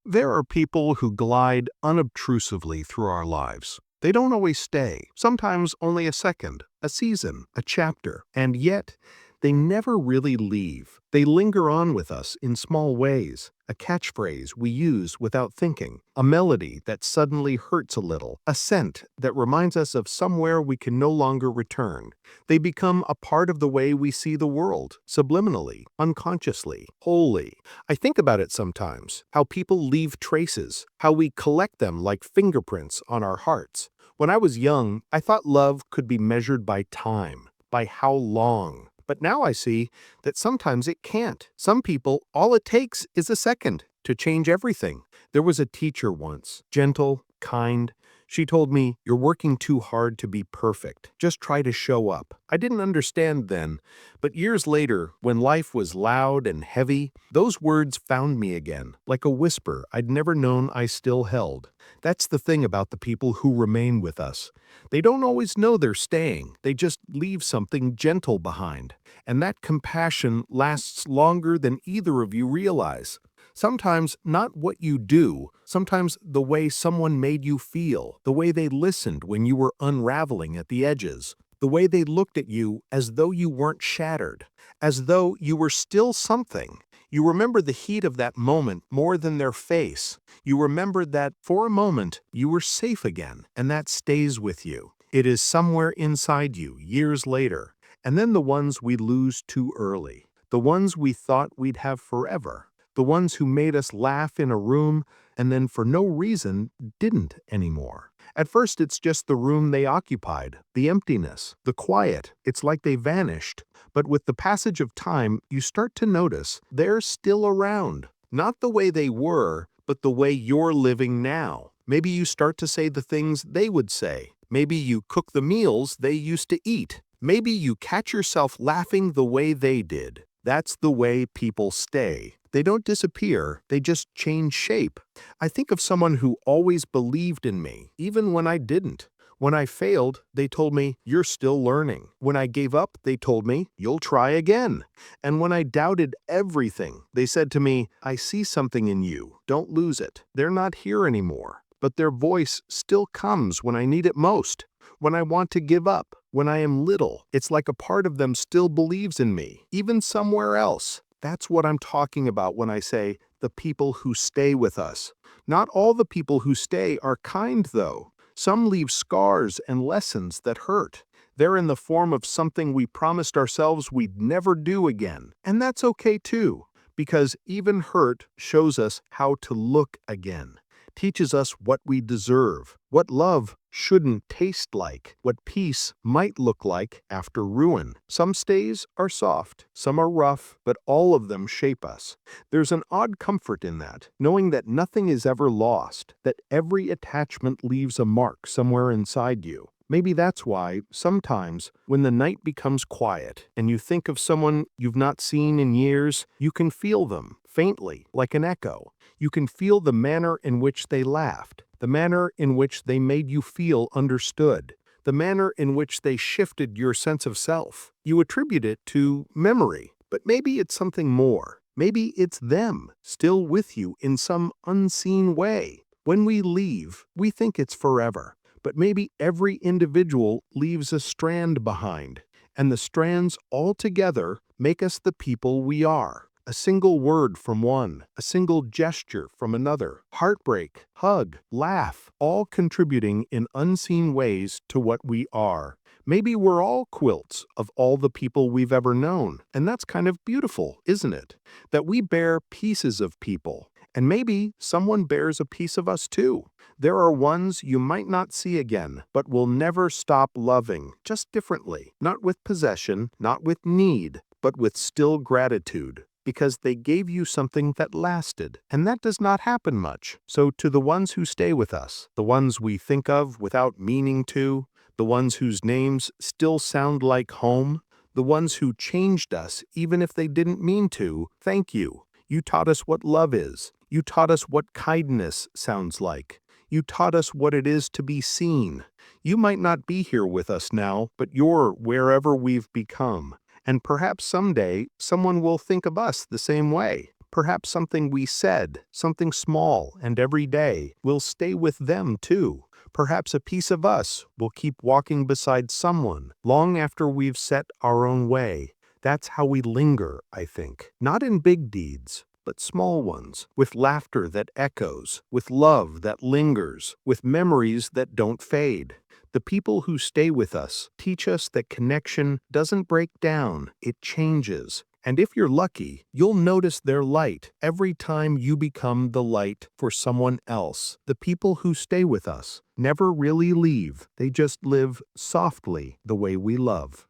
There are people who glide unobtrusively through our lives. They don't always stay, sometimes only a second, a season, a chapter, and yet they never really leave. They linger on with us in small ways. A catchphrase we use without thinking, a melody that suddenly hurts a little, a scent that reminds us of somewhere we can no longer return. They become a part of the way we see the world, subliminally, unconsciously, wholly. I think about it sometimes, how people leave traces, how we collect them like fingerprints on our hearts. When I was young, I thought love could be measured by time, by how long. But now I see that sometimes it can't. Some people, all it takes is a second to change everything. There was a teacher once, gentle, kind. She told me, "You're working too hard to be perfect. Just try to show up." I didn't understand then, but years later, when life was loud and heavy, those words found me again, like a whisper I'd never known I still held. That's the thing about the people who remain with us. They don't always know they're staying, they just leave something gentle behind. And that compassion lasts longer than either of you realize. Sometimes not what you do, sometimes the way someone made you feel, the way they listened when you were unraveling at the edges, the way they looked at you as though you weren't shattered, as though you were still something. You remember the heat of that moment more than their face. You remember that for a moment you were safe again, and that stays with you. It is somewhere inside you years later. And then the ones we lose too early, the ones we thought we'd have forever, the ones who made us laugh in a room and then for no reason didn't anymore. At first it's just the room they occupied, the emptiness, the quiet. It's like they vanished. But with the passage of time, you start to notice they're still around. Not the way they were, but the way you're living now. Maybe you start to say the things they would say. Maybe you cook the meals they used to eat. Maybe you catch yourself laughing the way they did. That's the way people stay. They don't disappear, they just change shape. I think of someone who always believed in me, even when I didn't. When I failed, they told me, "You're still learning." When I gave up, they told me, "You'll try again." And when I doubted everything, they said to me, "I see something in you. Don't lose it." They're not here anymore, but their voice still comes when I need it most. When I want to give up, when I am little, it's like a part of them still believes in me, even somewhere else. That's what I'm talking about when I say the people who stay with us. Not all the people who stay are kind, though. Some leave scars and lessons that hurt. They're in the form of something we promised ourselves we'd never do again. And that's okay too, because even hurt shows us how to look again, teaches us what we deserve, what love shouldn't taste like, what peace might look like after ruin. Some stays are soft, some are rough, but all of them shape us. There's an odd comfort in that, knowing that nothing is ever lost, that every attachment leaves a mark somewhere inside you. Maybe that's why, sometimes, when the night becomes quiet and you think of someone you've not seen in years, you can feel them, faintly, like an echo. You can feel the manner in which they laughed, the manner in which they made you feel understood, the manner in which they shifted your sense of self. You attribute it to memory, but maybe it's something more. Maybe it's them, still with you in some unseen way. When we leave, we think it's forever. But maybe every individual leaves a strand behind, and the strands all together make us the people we are. A single word from one, a single gesture from another, heartbreak, hug, laugh, all contributing in unseen ways to what we are. Maybe we're all quilts of all the people we've ever known, and that's kind of beautiful, isn't it? That we bear pieces of people, and maybe someone bears a piece of us too. There are ones you might not see again, but will never stop loving, just differently, not with possession, not with need, but with still gratitude, because they gave you something that lasted, and that does not happen much. So to the ones who stay with us, the ones we think of without meaning to, the ones whose names still sound like home, the ones who changed us even if they didn't mean to, thank you. You taught us what love is. You taught us what kindness sounds like. You taught us what it is to be seen. You might not be here with us now, but you're wherever we've become. And perhaps someday someone will think of us the same way. Perhaps something we said, something small and everyday, will stay with them too. Perhaps a piece of us will keep walking beside someone long after we've set our own way. That's how we linger, I think. Not in big deeds, but small ones, with laughter that echoes, with love that lingers, with memories that don't fade. The people who stay with us teach us that connection doesn't break down, it changes. And if you're lucky, you'll notice their light every time you become the light for someone else. The people who stay with us never really leave, they just live softly the way we love.